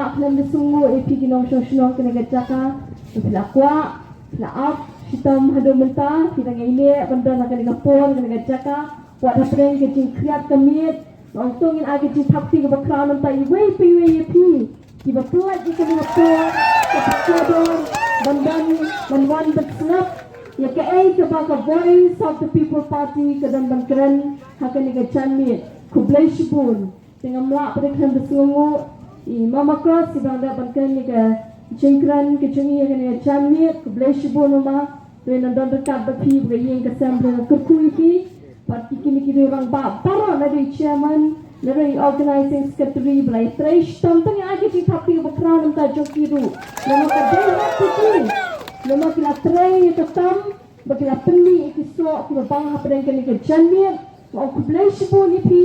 aklam de sungu epi kinong shoshnong kena gajaka pila kwa pila up hitam hado menta kita ngile benda nak kena gapon kena gajaka wa dapren ke jing kriat kemit longtongin age jing thapti ke bakra menta iwe epi ki baplat ke kena gapon ke pakadon bandani manwan bersnap ya ke ke baka voice of the people party ke dan bangkren hakani gachanmit kublai shibun dengan melak pada kena bersungu mama cross si bangda bangkren ni ke jingkran ke jungi yang ni jamit kublai shibun rumah tu yang don dekat berpi beryang ke assembly kerkui ki parti kini kini orang baru dari chairman dari organizing secretary belai trash tentang yang agi di tapi berkeran entah jokiru nama kadang hati nama kila tray ketam bakila penni ikisok kila bang hapen kini ke jamit au kublai shibun ni pi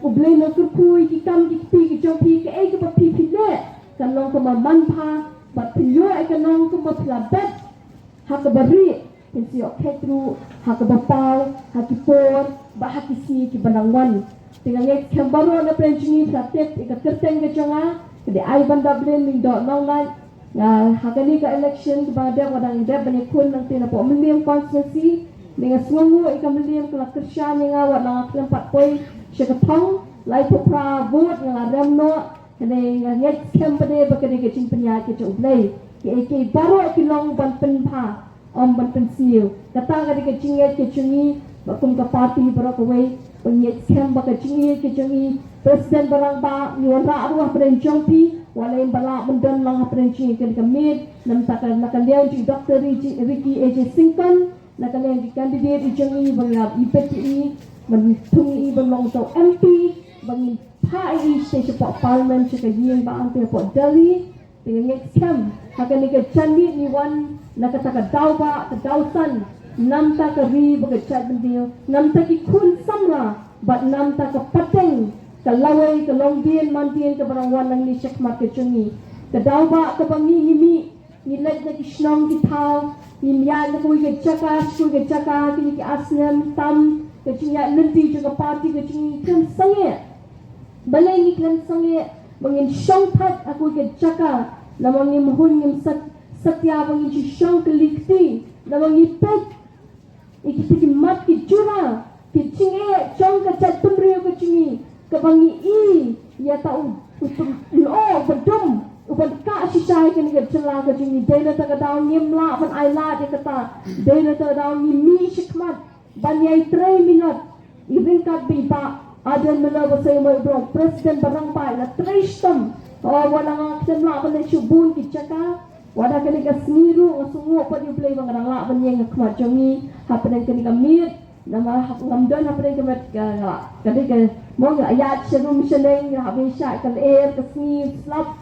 kublai no kerkui ki kam ki pi ki joki ke ai ke berpi pile kan long ke manpa bat pilio ai kan long ke berpelabet hak beri pensi oketru hak bapau hak por bah hak si ki banangwan dengan ngek kembaro na prenjini pratek ke kerteng ke jonga ke ai banda blen ning do nongan hakani ka election ke bada wadang deb bani kun nang tina po million constituency dengan sungu ikam million kala kersha ninga wadang keempat poi syakapang lai popra vote ngala remno kene ngek kembade bakade ke cimpenya ke ublai ke baru ki long ban penpa om ban pensil kata kade ke cinget ke cungi bakum ka party barak away penyet kem baka cingi ke cungi presiden barang ba nyora arwah perencong pi walai bala mendan lang perencing ke kemit nam takal nakan dia ji Dr. Ricky AJ Sington nakan dia ji candidate di cungi bangap IPTI mentungi belong to MP bangin pai se cepat parlimen cakap yang ba ante pot Delhi dengan next camp akan ni ke candi ni wan nak kata dau ba ke dausan nam ta ke ri begat bendio nam ta ki kun samla bat nam ta ke pateng ke lawai ke longdien mandien ke barang wan nang ni cek market cungi ke dau ba ke bangi ni let na ki snong ki thau ni ya na ku ke chaka ki asnam tam ke cinya nanti juga parti ke cungi kan sange balai ni kan sange bangin syongpat aku ke chaka namang ni mohon ni satya bangin ci syong ke likti namang ni pet ikiti ki mat ki jura ki cinge chong ke chat tumri ke cungi ke bangi ya tau lo bedum uban ka si sai ke ni ke cela ke cungi dena ta daw nyemla ban ai la de kata dena ta daw ni mi shikmat ban yai 3 minut iring kat bi ba adan mela basay mo bro president barang pa na tristam wala nga semla ban shubun ki chaka wala kani ka sniru ngasungo pa di play bang rangla ban yang khmat jongi hapen kani ka mir nama ngamdon hapen ka mat ka kadi ka mo nga ayat serum seneng habis syak kan air ka sni slap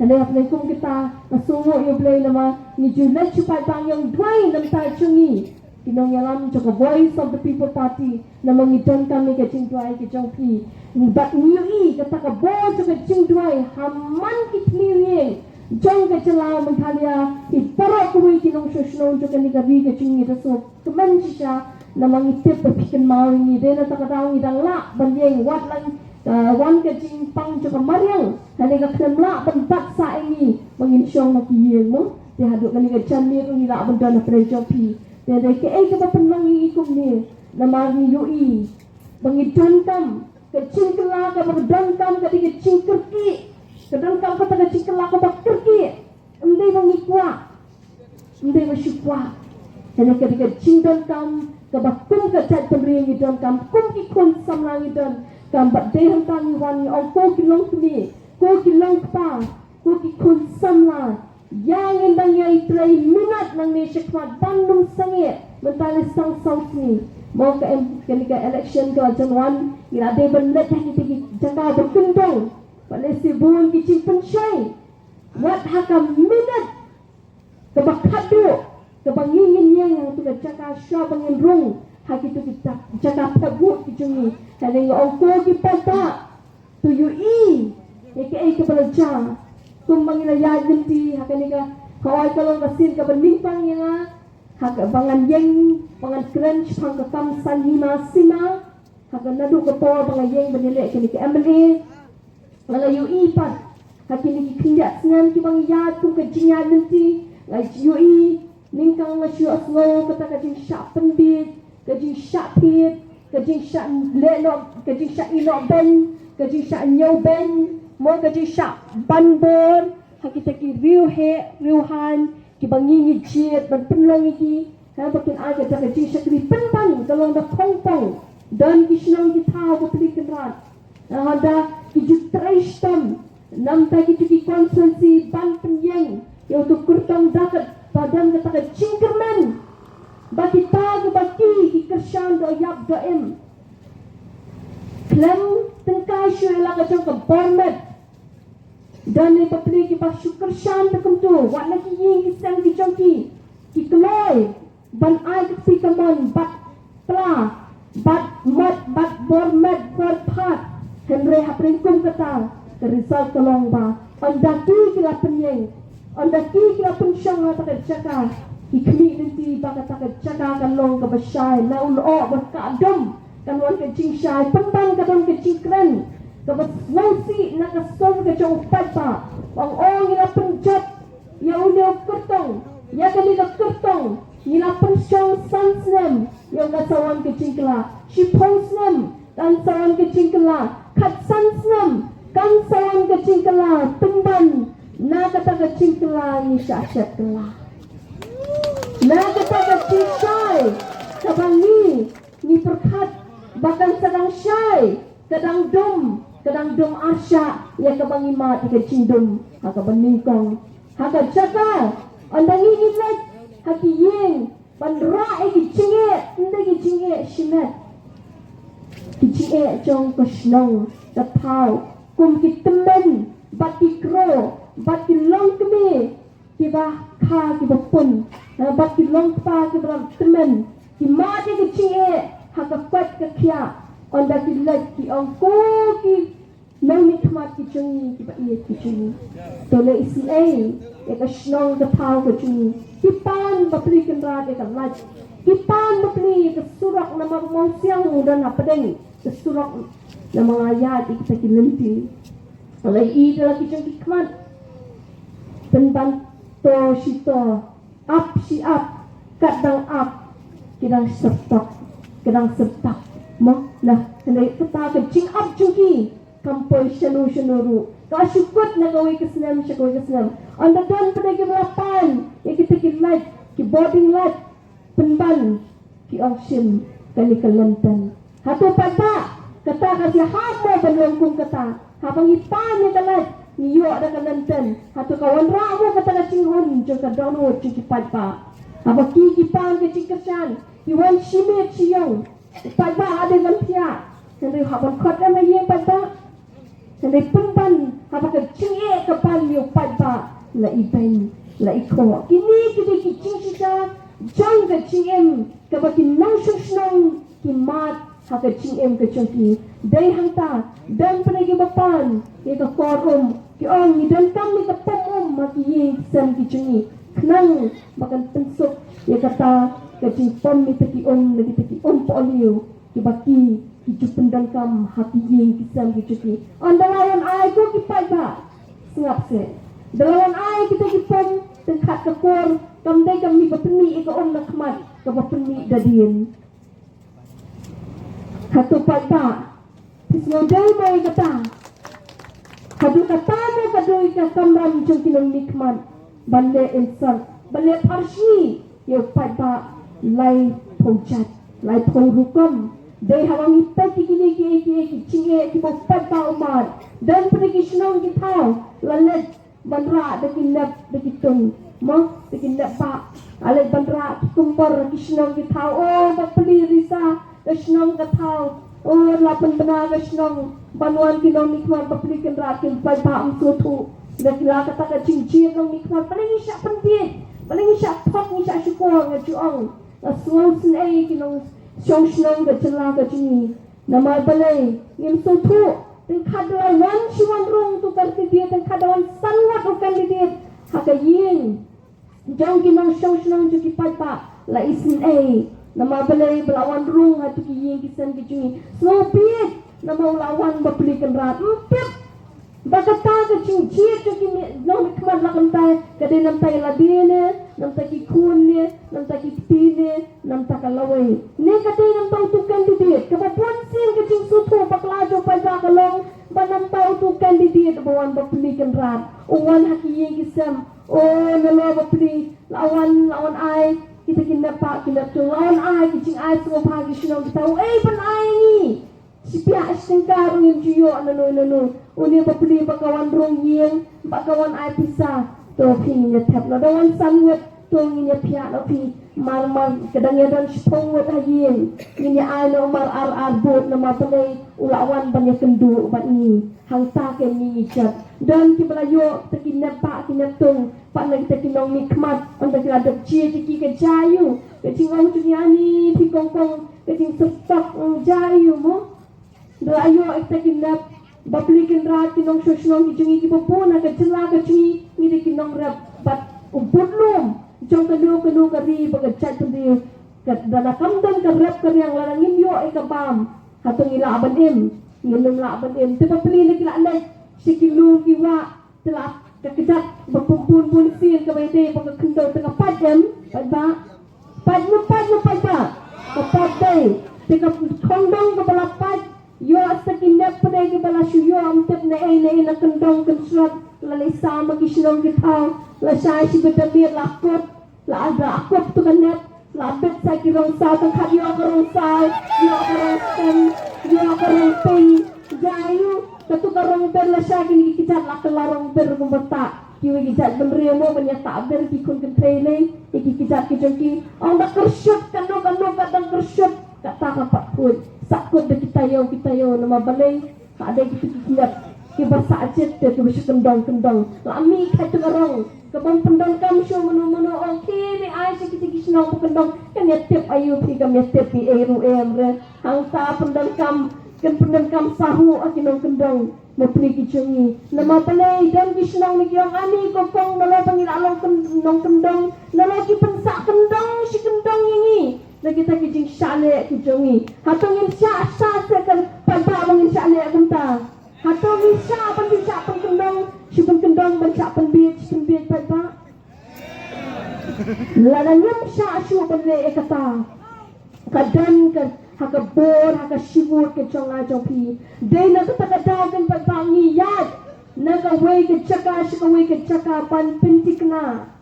kani hapen kum kita ngasungo you play nama ni julat chupai bang yang dwai nam ta chungi kinong yalam joko voice of the people party na mangiton kami ke cingduai ke jongpi bat niui kata ka bo joko cingduai haman kitliring jong ke celau menghalia ipara kuwi kinong shoshnong joko ni gabi ke cingi raso kemen sisa na mangitip berpikin mau ni dena tak tahu idang la banyeng wat lang wan ke cing pang joko mariang hale ka kemla tempat sa ini menginsyong na kiyeng mo dia haduk kani ke chanmir ni la benda na prejongpi dari ke ai ke penang ikum ni nama ni yui bangidon kam ke cingkela ke berdon kam ke di cingkerki ke don kam kata ke cingkela ke bakkerki endai bangikwa endai basyukwa hanya ke di cingdon kam ke bakum ke cat pemberi ngidon kam kum ki kun samlang ngidon kam bat dei hantang wani au ko kilong kini ko kilong pa ko ki kun samlang yang endang yai 3 minit nang ni syekmat bandung sange mentali sang ni mau ke election ke Januan ira de benet ki jaka berkendong pada sibun ki cimpen syai wat hakam minit ke bakadu ke bangingin yang tu ke jaka sya bangin rung hak itu kita jaka pabut ki jungi kadang ongko ki pata tu ui ke belajar kumbang ina ya nanti hakani ka kawai kalau kasir ka berlimpang ya hak bangan yang bangan crunch pang ka kam sanhima sima hak nadu ka por bangan yang benelek kini ke MLA wala UI pat hakini kinjat senam ki bang ya tu ke jinya nanti lai jiui ningkang la syu aslo kata ka jing syak penbit ka jing syak pit ka jing syak lelo ka jing syak ilo ben ka jing syak nyau ben mo ka jing syak banbon hakita ki riuhan ki bangi ni jiet ban penlong iki ha bakin aga ka jing syak ri penban kalong da kongpong dan ki snong ki tau ko pli kenrat ada ki jutreistam nam ta ki konsensi ban penyeng yang tu kurtong dakat padam kata cingkerman bagi tag baki ki kersan do yap do em klem tengkai syuela ka jong ka bormet dan ni patri ki pas syukersan takum tu wat na ki ying ki sang ki jong ki kloy ban ai ki pi kamon bat pla bat mat bat bormet bat pat henre hapring kum kata ke result kolong ba anda ki la penyeng anda ki pun syang ta cakap ikni nanti baka ta cakap kan long ka basyai na ulo ba ka dom kan wan ka jing syai pentan ka dom ka jing kren ka ba wasi na ka sol ka jong pata wang ong ila penjat ya ulo kertong ya kali ka kertong ila pen syang sansnem ya ka sawan ka jing kla shi posnem dan sawan ka jing kla kat sansnem kan sawan ka jing kla pendan na kata kecing kelah ni syat kelah na kata kecing syai kabang ni perkat bahkan sedang syai kadang dom asya ya kabang imat kecing dom haka beningkong haka jaka anda ni let haki yeng ban ra ki cinge inde ki cinge shimet ki cinge jong kusnong da pau kum ki temen baki kro bat ki long kemi ki ba kha ki ba pun bat ki long pa ki ba temen ki ma de ki chie ha ka pat ka kya on da ki let ki on ko ki nang ni khmat ki chung ki ba ye ki chung to le isi ai e ka shnong da pau ka chung ki pan ba pri kan ra de ka lat ki pan ba pri ka surak na ma mong siang dan apa deng ka surak na mga ayat ki ki lenti oleh i dalam ki chung ki khmat tentang to sito up si up kadang up kadang sertak mo nah hendak peta kecing up juga kampoi shanu ka syukut na gawai kesenam anda dan pada ke lapan ya kita ki light ki boarding light penban ki option kali kelantan hatu pada kata kasih hamo benlongkung kata habang ipan ni kalat niyo ada kelantan hatu kawan ramu kata kacing hun juga download cuci pada apa ki pan ke cingkersan iwan shimit siang pada ada gantia hendak habang khot na ye pada hendak penban apa ke cinge ke pan liu pada la iben la iko kini ki cing sisa jang ke cingem ke baki nang susnang ki mat ha ke cingem ke cungki dai hangta dan pergi bapan ke forum ki ong ni dan kami ke pomom maki ye sem ki cungi knang makan pensuk ya kata ke cing pom ni teki om poliu ki baki ki jupen dan kam hati ye ki sem ki cungi anda lawan ai ko ki pai ba singap se dalam ai kita ki pom tengkat ke kor kam dai kami bapeni ke om nak mat ke bapeni dadien hatu pai ba Pisnodai mai kata Kadu kata mo kadu ika kamram chung kinong nikmat Bale insan Bale parsi Yo pada Lai pojat Lai porukom Dai hawang ipat ki cinge ki bo pada umat Dan pergi senong ki tau Lalet bandra deki nep deki tung Mo deki nep pak Alet bandra kumpar ki senong ki tau Oh bapeli risa Senong ki tau Oh, lapan benar kesnong banuan kinong nikmat bapelikan rakin pai paam tutu. Dah kira kata cincin nong nikmat paling isyak pentit, paling isyak pok isyak syukur ngajuang. Asal senai kinong syong senong ke celah ke sini. Nama balai ngim tutu. Dan kadawan siwan rong tu kerti dia dan kadawan sangat ukan dia. Haka yin. Jauh kinong syong senong juki pai pa la isin nama balai belawan rung hatu ki yeng kisan ki cungi snowbeard nama lawan bapelikan rat empit Bakata ke cincin ke kimi nom kemad la kantai kade nam tai ladine nam tai kikune nam tai kitine nam tak lawai ne kade nam tau tu candidate ke pun sin ke cing sutu baklajo pada kalong ba nam tau tu candidate bawan bapli kan rat uwan haki kisam oh nalo bapli lawan ai kita kena pak kena tu lawan ai kicing ai semua pagi sino kita pan ai ni siapa sengkar yang jiyo nanu uni bapli bakawan rong yang bakawan ai pisah to pinya tap na dawan sanwet to nginya pia no pi mar kadangnya dan sepong wet hayin nginya ai no mar ar bot na mapalay ulawan banyak kendu bat ni hangta ke ni chat dan kibalayo takinap pa kinaptung pa nagtakinong mikmat ang takiladap chia tiki ke jayu kecing ang tunyani pi kongkong kecing sepak jayu mo Ayo kita kinap baplikin rat kinong sosnong kijungi kipopona kecela kecungi ngide kinong rap bat ubudlum jong kanu kari bagachat pudi kat dana kamdan ka rap karyang larangin yo ay kabam hatong ila abanim nginum la abanim te bapli na kila na sikilung kiwa tela kakijat bapumpun punsin kabayte pagkakendo tanga padem padba padmo padba kapadai tika kondong kapalapad yo sakinap pada ke bala shuyo amtep na na kendong kensrat la lesa magishnong kitao la sai si betamir la kot la ada akop tu kanap la bet sa kirong sa tang khat yo karong sa yo karong ping jayu katu karong ber la sa kini kicat la kelarong ber kumbata kiwi kicat benrio mo banyata ber kikun kentrele iki kicat kijongki ang kersyut kanu kadang kersyut kata kapak pun sakut de kita yo nama balai ada kita kiat ke bahasa acet ke bahasa kendong lami kata orang ke bang pendong kam syo menu okey ni ai kita kisnong pendong kan ya tip ayu pi kam ya tip pi eru emre hangsa pendong kam sahu akinong kendong mapni kicungi nama balai dan kisnong ni yang ani kokong nalo pangilalong kendong nalo ki pensak kendong si kendong ini lagi kita kijing syale kijongi hatongin sya sekan pada mangin syale kenta hatongin sya pandin sya pendong sipun kendong ban sya penbit pada ladanyam sya syu bende ekata kadan ke hakabor hakashibur ke chonga jopi dei na kata kadagan pada ngiyat naga wei ke chaka pan pintikna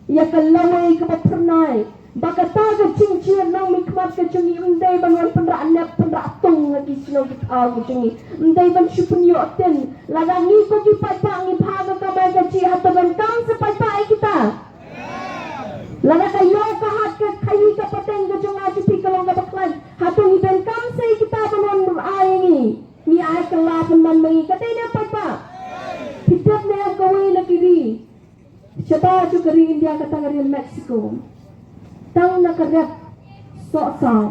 ya kalawai ke pernai bakata ke cincin nang mikmat ke cungi undai banwan pendra anap pendra tung lagi sino kita ke cungi undai ban supun yo ten lagangi ko ki pada ngi bhaga ka ba ke ci hataban kam sepai kita laga kayo ka hat ke khayi ka pateng ke cunga ci pikalong ka baklan hatung idan kam sei kita banwan ai ni ai kala pendan mengi kata ina papa hidup ne ang kawai na kiri siapa tu kiri India kata kiri Mexico tang nakarap sok-sok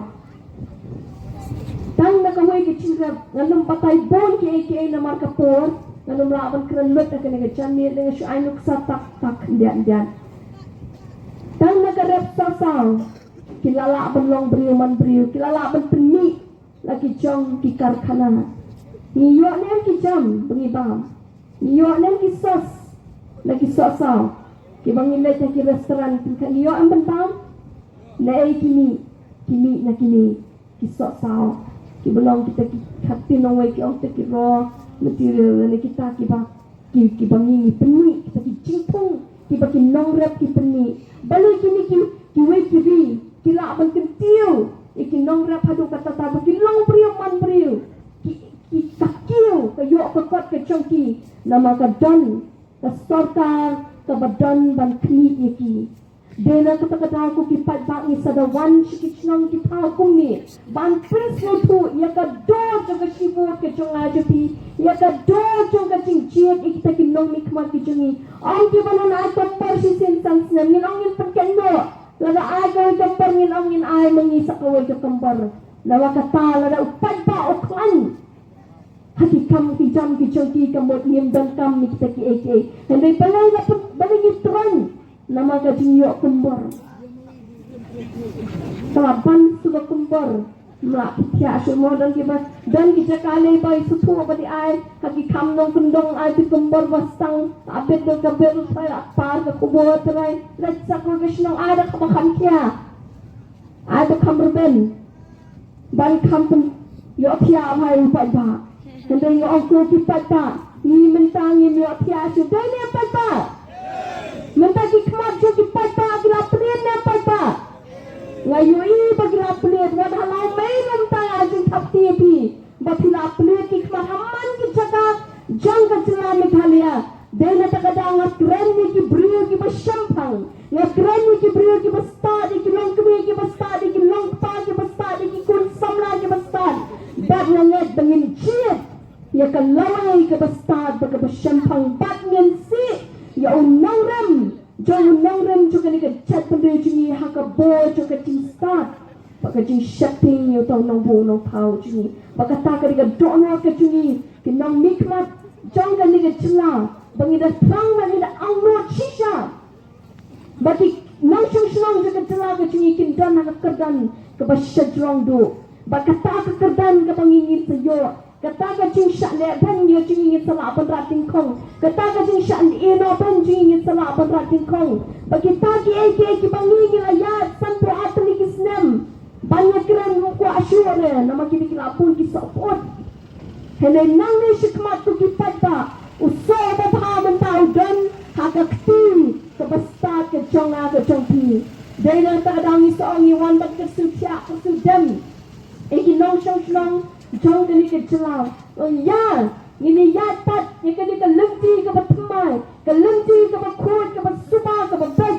tang nakaway ke cingrap nganum patay bon ki aka na markapor nganum laban kerenut akan nagachan niya dengan syai nuksa tak dian tang nakarap sok-sok kilala ban long beriu kilala ban peni lagi jong ki karkhana niyo niyan ki jam bengibam niyo niyan ki sos lagi sok-sok ki bangilet ki restoran niyo ang bentang Lai kini kisok sao ki belong kita hati nongway ki ong ki raw material ni kita ki bangi peni kita ki cingpung ki nongrap ki peni balai kini ki wei ki la ban kentiu ki nongrap hadu kata ta ki long priu man priu ki takiu ka yo ka kot ka chongki nama ka don ka sorkar ka badan ban kni ki Dena kata-kata aku kipat bangi sadawan sikicnong kita aku ni ban pres no tu ya ka do jaga sibut ke chonga jepi ya ka do jaga cincin kita kinong nikmat ki jungi ang ki banon ay kompar si sentans na ngin angin perkendo lada ay ka kompar ngin angin ay mangisa kaway ka kompar lawa kata lada upat pa oklan hati kam ki jam ki chongki kamot ngim dan kam ni kita ki aka hendai balai laput balai gitron nama kajing yo kembar. Kelaban suka kembar. melak tiap semua dan kita kali bayi susu apa di air haki kamdong kendong air di kembar bastang abet do kabel saya par ke kubur terai lecak ko kesnong ada kabakan kia ada kamberben ban kampen yo tia hai upai ba dan yo angko kipat ba ni mentang ni yo tia su dai ne apa ba mentang ki kmat jo kipat ba kila prien ne apa ba ngayu i bagi raplet wad halau mai mentang ajin thapti pi batila aplet ki kmat hamman ki jaga jang ka jela Meghalaya dena takada ngat kren ni ki brio ki bashampang ngat kren ni ki brio ki basta di ki long kmi ki basta di ki long pa ki basta di ki kun samla ki basta bat ngat bangin chiet ya ka lawai ki basta ba ka bashampang bat ngen si ya unang ram jong unang ram juga ni ka chat pande jingi ha ka bo juga ting start baka jing shopping yo tong nong bo nong pau jingi baka ta ka di ka dono ka jingi ki nong mikmat jong ka ni ka chla bangi da tang bangi da ang no chisha bati nang chung shlong juga chla ka jingi kin dan ha ka kerdan ka ba shajrong do baka ta ka kerdan ka bangi ni sayo kata ka jing sha le ban yo jing ni sala ban ra ting kong kata ka jing sha ni no ban jing ni sala ban ra ting kong bagi ta ki bangi ni la ya san pro atli ki snam banyak keren mo ko asyure na magini ki lapun ki support hele nang ni shikmat tu ki pata uso ba tha ban tau dan hakakti ka basta ka jonga ka jongpi dai na ta dang ni so ni wan bat ka su tia ka su dem e nong shong shlong jong ni ke chlau ya ini ya tat ni ke ka lenti ka batmai ka lenti ka bakhot ka basuba ka babet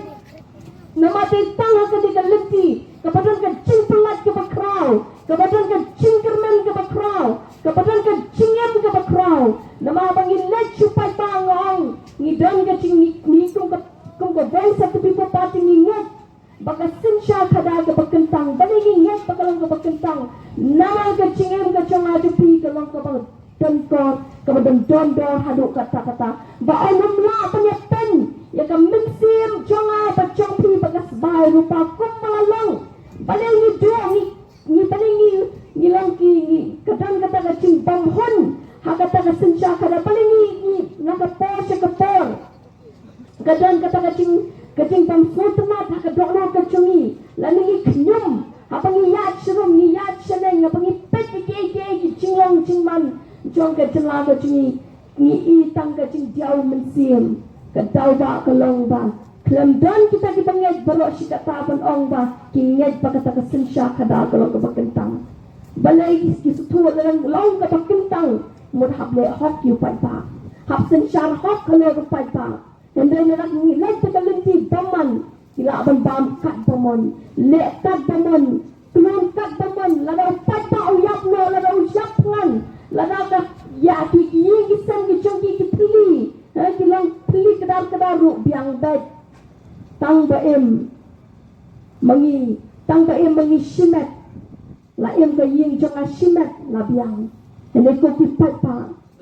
namate tang ka di ka lenti ka badan ka cing pelat ka bakrau ka badan ka cing kermen ka bakrau ka badan ka cingem ka bakrau nama bangin let chupai pangong ni dan ka cing ni kum ka voice of the people party ni nget baka sinsha kada ka bakentang baligi nget bakalang ka bakentang nama ka cingem ka chong aju pi ka long ka bang donkor ka badan dondor haduk kata-kata ba onum la penyepen ya ka mixim jonga ba chong pi baka sbai rupa kum malalong baling ni do ni baling ni lang ki kadang kata ka cing banghon ha kata ka sinsha kada baling ni ngaka po ka por kadang kata ka cing pam sutmat ha ka dokno ka chungi laling ni knyum apa ni yat shrum ni yat sheneng apa ni pet ki cinglong cingman jong ka chela ka chingi ni i tang ka cing diau mensim ka dau ba ka long ba klem dan kita banget barok si kata ban ong ba ki nget ba kata ka sinsha kada ka long ka bakentang balai ki sutu lang long ka bakentang mud hable hok yu pai ba hab sinsha hok ka le ka pai ba and then nak ni let ka lenti baman kila ban bam kat bamon le kat bamon tulung kat bamon la pai ba uyap no la uyap ngan la ka ya ki sam ki chong ki pili ki long pili kedar ru biang bet tang ba em mangi shimet la em ka ying chong a shimet la biang ene ko ki pa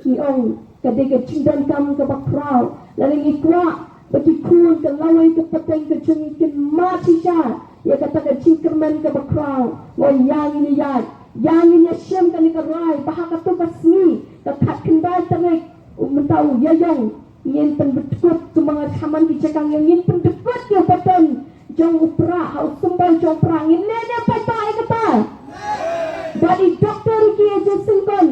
ki ong ka de ke chindan kam ka bakrau la ni kwa ba ki kun ka lawai ka pateng ka chung ki ma chi cha ya kata ka chingkermen ka bakrau wa yang ini shem ka ni ka rai ba ka tu ka sni ka khat kendai tangai mentau ya yang yen pen betkut tu mga haman ki cakang yang yen pen dekut ya patan jong upra hau sembal jong pra ngin ne pa kata badi doktor ki je singkon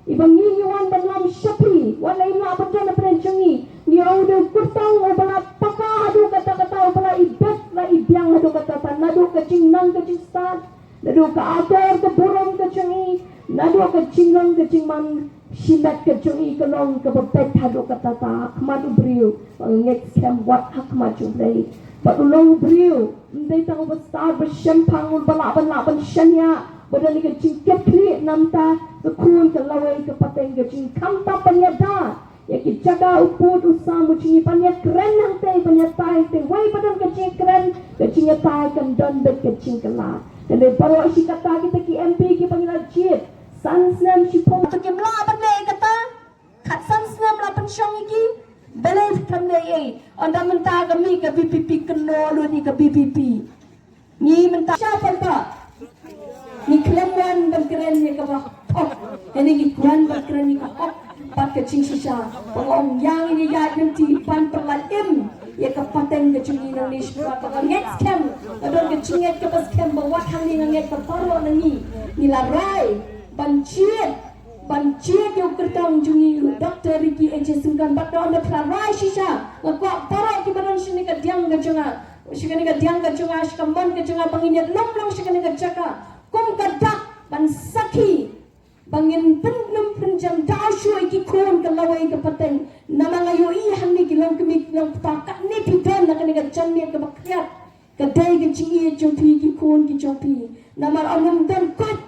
ibang ni wan ban lam shapi wala ina badan na prenjangi ni aude kurtang bala paka hadu kata bala ibet la ibyang hadu kata nadu ka cingnan ka cingstad nadu ka ator ka burong ka cingi nadu ka cinglang ka cingman shilat ka cingi ka long ka babet hadu kata khmadu brio nget kem wat hakmaju blai patulong brio ndai tang besar bersempang bala ban shanya badal ka cingket kli namta ka kun ka lawai ka pateng ka cing kamta panyada ya ki jaga uput usamu cingi panyat keren nang te panyat tai te wai badal ka cing keren ka cing tai kan don bet ka cing kala dan baru si kata kita ki MP ki pangila chip sansnam si pong to ki mla ban le kata khat sansnam la pan shong ki bele kam le ye onda menta ka mi ka BPP keno lu ni ka BPP ni menta siapa ba ni klemwan shisha pangong yang ini ya nanti pan perlaim ya kapaten ke cungi nang ni shwa panganget kem adon ke cunget ke pas kem bawa hang ni nganget pataro nangi nilarai banciet yang kertang cungi Dr. Ricky Eje sungkan batong na plarai shisha ngakwa para ki badan sini ka diang ke cunga shikani ka diang ke cunga shikamon ke cunga panginyat lomlong shikani ka jaka kum kadak ban saki bangin penlum penjam daushu iki kon ke lawai ke pateng nama ngayo i hangi ki long kemi long pakat ni pidon na kani ka jammi ke bakriat ke dai ke cingi jompi ki kon ki jompi nama onum dan kot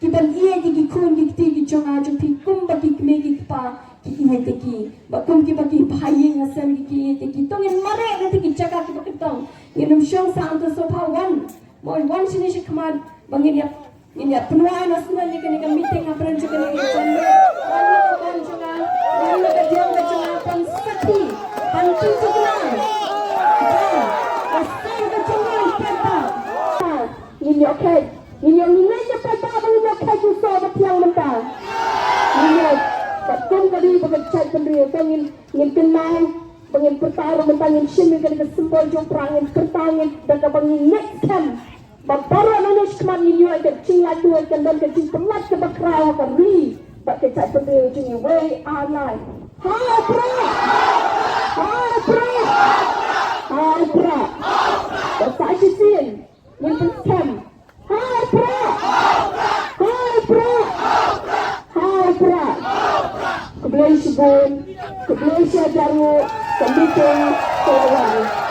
ki ban iya ki kon ki ti ki jonga jompi kum baki kme ki pa ki iya te ki bakum ki baki bhayi ngasam ki iya te ki tongin mare na te ki jaka ki bakitong nginum shong sa anto so pa wan mo wan sini shi khamad bangin ya ini penuaan nasional ni kena meeting apa yang juga ni jangan kan jangan jangan diam jangan pan sakti pan tunjuklah asal jangan peta ini okey ini ni peta ini okey tu so yang mentah ini betul kali bekerja sendiri ingin kenal ingin bertarung ingin sini kena sembol jom perang ingin bertarung dan ingin next time Bapak Manusia kemarin ini ada cingat dua dan kecil pelat ke bakrau kari, tak kecil berdua cini way our life. Hai pra, besar cisin, yang penting. Hai pra, kebelah sebun, kebelah siajaru, kemudian kebelah.